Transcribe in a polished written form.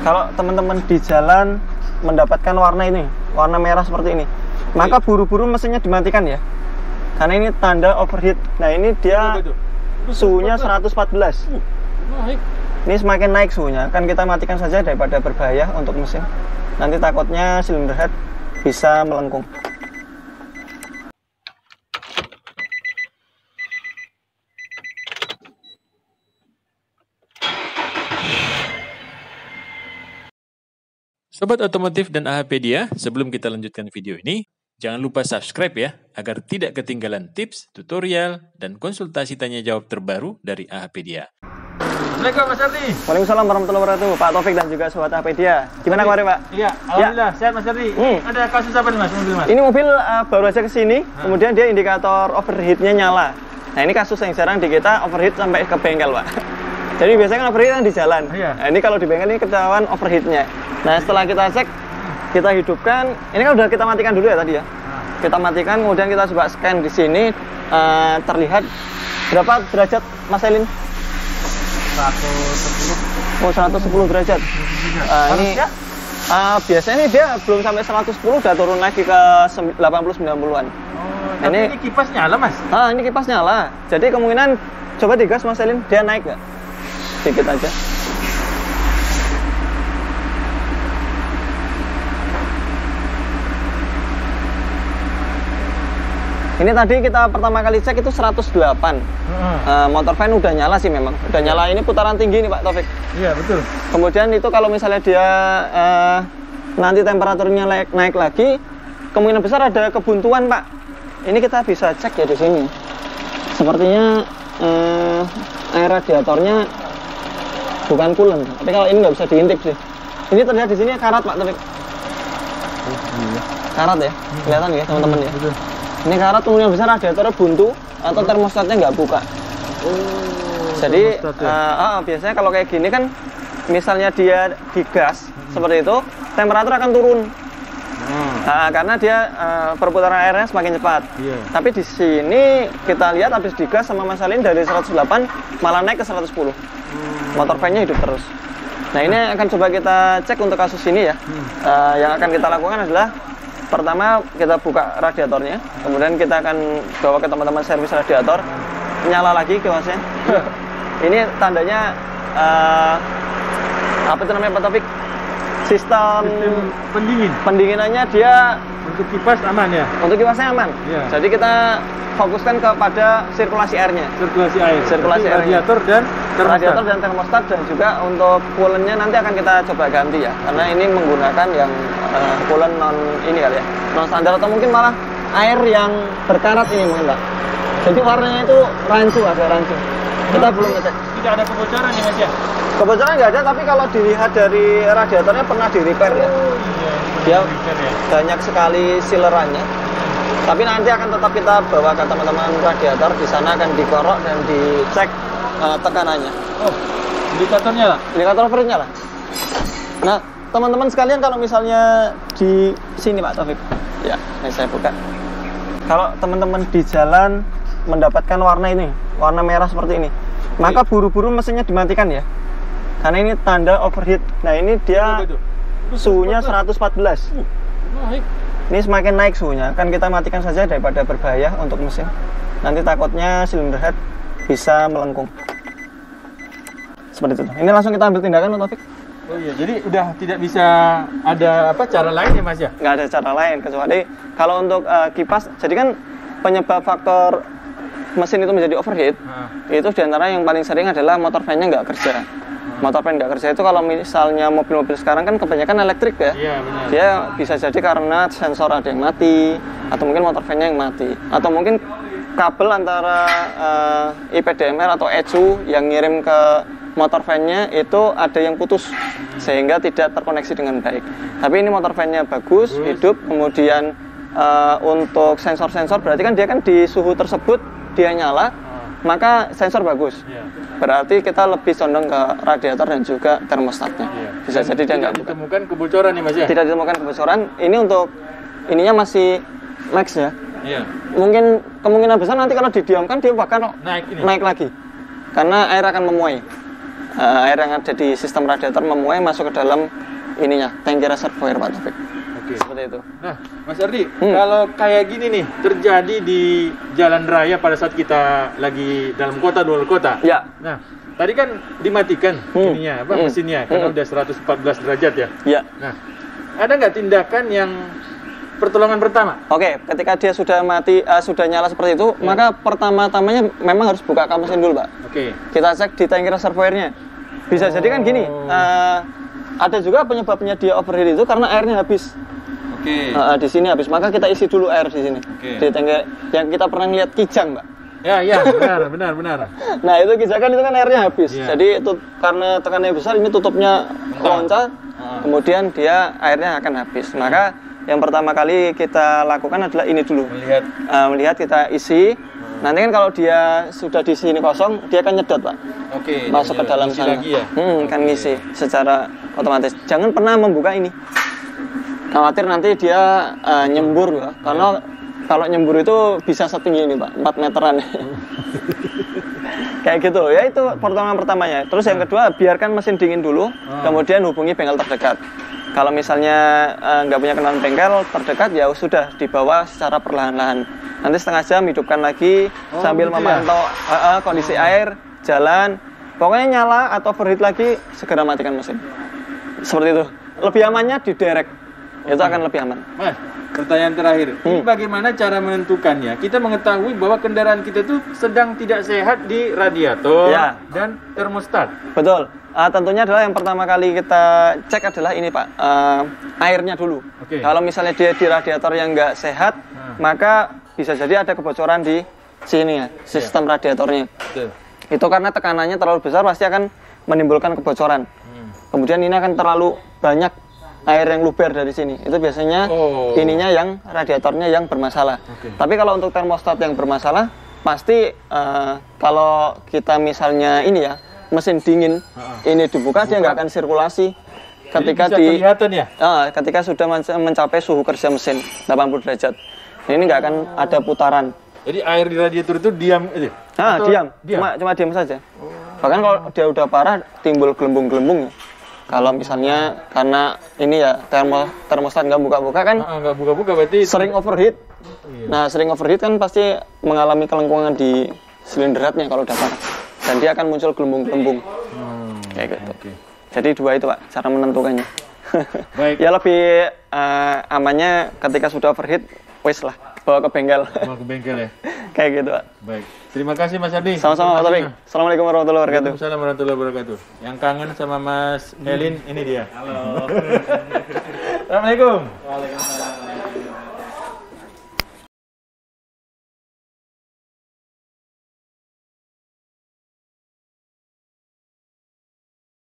Kalau teman-teman di jalan mendapatkan warna ini, warna merah seperti ini, maka buru-buru mesinnya dimatikan ya. Karena ini tanda overheat. Nah, ini dia suhunya 114. Ini semakin naik suhunya, kan kita matikan saja daripada berbahaya untuk mesin. Nanti takutnya silinder head bisa melengkung. Sobat Otomotif dan AHPedia, sebelum kita lanjutkan video ini, jangan lupa subscribe ya, agar tidak ketinggalan tips, tutorial, dan konsultasi tanya jawab terbaru dari AHPedia. Assalamualaikum Mas Ardi. Waalaikumsalam warahmatullahi wabarakatuh, Pak Taufik dan juga sobat AHPedia. Gimana kemarin Pak? Iya, alhamdulillah sehat Mas Ardi. Ada kasus apa nih Mas? Ini mobil baru aja kesini, kemudian dia indikator overheatnya nyala. Nah, ini kasus yang jarang di kita overheat sampai ke bengkel Pak. Jadi biasanya kan overheat kan di jalan. Nah, ini kalau di bengkel ini ketahuan overheatnya. Nah, setelah kita cek, kita hidupkan. Ini kan udah kita matikan dulu ya tadi ya. Kita matikan, kemudian kita coba scan di sini. Terlihat berapa derajat Mas Elin? 110. Oh, 110 derajat. Ini biasanya ini dia belum sampai 110 udah turun lagi ke 80-90-an. Tapi ini kipas nyala Mas? Ini kipas nyala. Jadi kemungkinan coba digas Mas Elin, dia naik nggak? Sedikit aja. Ini tadi kita pertama kali cek itu 108. Motor fan udah nyala sih memang. Udah nyala, ini putaran tinggi nih Pak Taufik. Iya, betul. Kemudian itu kalau misalnya dia nanti temperaturnya naik lagi, kemungkinan besar ada kebuntuan Pak. Ini kita bisa cek ya di sini. Sepertinya air radiatornya bukan coolant, tapi kalau ini nggak bisa diintip sih. Ini terlihat di sini karat Pak Taufik. Karat ya, kelihatan ya teman-teman ya. Betul. Ini karat, kemungkinan besar radiatornya buntu atau termostatnya nggak buka. Jadi biasanya kalau kayak gini kan, misalnya dia digas seperti itu, temperatur akan turun. Karena dia perputaran airnya semakin cepat. Tapi di sini kita lihat habis digas sama Mas Alin dari 108 malah naik ke 110. Motor fan-nya hidup terus. Nah, ini akan coba kita cek untuk kasus ini ya. Yang akan kita lakukan adalah pertama kita buka radiatornya, kemudian kita akan bawa ke teman-teman servis radiator, nyala lagi kiosnya. Ini tandanya apa itu namanya Pak Taufik? Sistem pendinginannya dia untuk kipas aman ya. Untuk kipasnya aman. Jadi kita fokuskan kepada sirkulasi airnya. Sirkulasi air. Radiator dan termostat, dan juga untuk coolant-nya nanti akan kita coba ganti ya. Karena ini menggunakan yang coolant non ini kali ya, non standar, atau mungkin malah air yang berkarat ini mungkin Pak. Jadi warnanya itu rancu, ada rancu. Kita belum ngecek. Tidak ada kebocoran ya Mas ya? Kebocoran nggak ada, tapi kalau dilihat dari radiatornya pernah di repair ya. Dia banyak sekali silerannya. Tapi nanti akan tetap kita bawa ke teman-teman radiator, di sana akan dikorok dan dicek tekanannya. Indikatornya lah? Indikator overheatnya lah. Nah, teman-teman sekalian, kalau misalnya di sini Pak Taufik, ya, ini saya buka. Kalau teman-teman di jalan mendapatkan warna ini, warna merah seperti ini, maka buru-buru mesinnya dimatikan ya. Karena ini tanda overheat. Nah, ini dia suhunya 114. Ini semakin naik suhunya, kan kita matikan saja daripada berbahaya untuk mesin. Nanti takutnya silinder head bisa melengkung. Seperti itu. Ini langsung kita ambil tindakan Pak Taufik. Oh iya, jadi udah tidak bisa ada cara lain ya Mas ya? Nggak ada cara lain, kecuali kalau untuk kipas, jadi kan penyebab faktor mesin itu menjadi overheat, itu diantara yang paling sering adalah motor fan-nya nggak kerja. Motor fan nggak kerja itu kalau misalnya mobil-mobil sekarang kan kebanyakan elektrik ya. Iya, benar. Dia bisa jadi karena sensor ada yang mati, atau mungkin motor fan-nya yang mati, atau mungkin kabel antara IPDMR atau ECU yang ngirim ke motor fan-nya itu ada yang putus sehingga tidak terkoneksi dengan baik. Tapi ini motor fan-nya bagus, hidup, kemudian untuk sensor-sensor berarti kan dia kan di suhu tersebut dia nyala, maka sensor bagus. Berarti kita lebih condong ke radiator dan juga termostatnya. Bisa jadi dia nggak ditemukan kebocoran nih Mas ya? Tidak ditemukan kebocoran. Ini untuk ininya masih max ya. Mungkin kemungkinan besar nanti kalau didiamkan dia bakal naik lagi. Karena air akan memuai. air yang ada di sistem radiator memuai masuk ke dalam ininya, tangki reservoir Pak Taufik. Oke. Seperti itu. Nah, Mas Ardi, kalau kayak gini nih terjadi di jalan raya pada saat kita lagi dalam kota, luar kota. Ya. Nah, tadi kan dimatikan ininya, mesinnya, karena udah 114 derajat ya. Ya. Nah, ada nggak tindakan yang pertolongan pertama? Oke, ketika dia sudah mati, sudah nyala seperti itu, maka pertama-tamanya memang harus buka mesin dulu, Pak. Oke. Kita cek di tangki reservoirnya. Bisa jadi kan gini, ada juga penyebabnya dia overheat itu karena airnya habis. Oke. Di sini habis, maka kita isi dulu air di sini. Di tangki yang kita pernah lihat kijang, Mbak. Ya, benar. Nah, itu kijang kan itu kan airnya habis. Ya. Jadi karena tekanannya besar, ini tutupnya loncat, kemudian dia airnya akan habis. Maka yang pertama kali kita lakukan adalah ini dulu. Melihat kita isi. Nanti kan kalau dia sudah di sini kosong, dia akan nyedot, Pak. Oke. Masuk ke dalam sana. Lagi ya? Kan ngisi secara otomatis. Jangan pernah membuka ini. Khawatir nanti dia nyembur ya. Karena kalau nyembur itu bisa setinggi ini, Pak, 4 meteran. Kayak gitu. Ya itu pertolongan pertamanya. Terus yang kedua, biarkan mesin dingin dulu, kemudian hubungi bengkel terdekat. Kalau misalnya nggak punya kenalan bengkel terdekat, ya sudah dibawa secara perlahan-lahan. Nanti setengah jam hidupkan lagi sambil gitu memantau kondisi air, jalan. Pokoknya nyala atau overheat lagi, segera matikan mesin. Seperti itu. Lebih amannya di direct. Itu akan lebih aman. Mas, pertanyaan terakhir. Ini bagaimana cara menentukannya? Kita mengetahui bahwa kendaraan kita itu sedang tidak sehat di radiator dan termostat. Betul. Tentunya adalah yang pertama kali kita cek adalah ini, Pak, airnya dulu. Kalau misalnya dia di radiator yang nggak sehat, maka bisa jadi ada kebocoran di sini ya, sistem radiatornya. Itu karena tekanannya terlalu besar pasti akan menimbulkan kebocoran. Kemudian ini akan terlalu banyak air yang luber dari sini. Itu biasanya ininya yang radiatornya yang bermasalah. Tapi kalau untuk termostat yang bermasalah, pasti kalau kita misalnya ini ya, mesin dingin ini dibuka, dia nggak akan sirkulasi ketika kelihatan ya? Ketika sudah mencapai suhu kerja mesin 80 derajat. Ini nggak akan ada putaran. Jadi air di radiator itu diam aja? Diam. Cuma diam saja. Bahkan kalau dia udah parah, timbul gelembung-gelembung ya. Kalau misalnya karena ini ya termostat nggak buka-buka kan? Nggak buka-buka berarti sering overheat. Nah, sering overheat kan pasti mengalami kelengkungan di silinder headnya kalau udah parah. Dan dia akan muncul gelembung-gelembung. Kayak gitu. Jadi dua itu, Pak, cara menentukannya. Baik. Ya lebih amannya ketika sudah overheat, wis lah, bawa ke bengkel. Bawa ke bengkel ya? Kayak gitu, Pak. Baik. Terima kasih Mas Ardi. Sama-sama, Pak Taufik. Assalamualaikum warahmatullahi wabarakatuh. Waalaikumsalam warahmatullahi wabarakatuh. Yang kangen sama Mas Elin, ini dia. Halo. Assalamualaikum. Waalaikumsalam.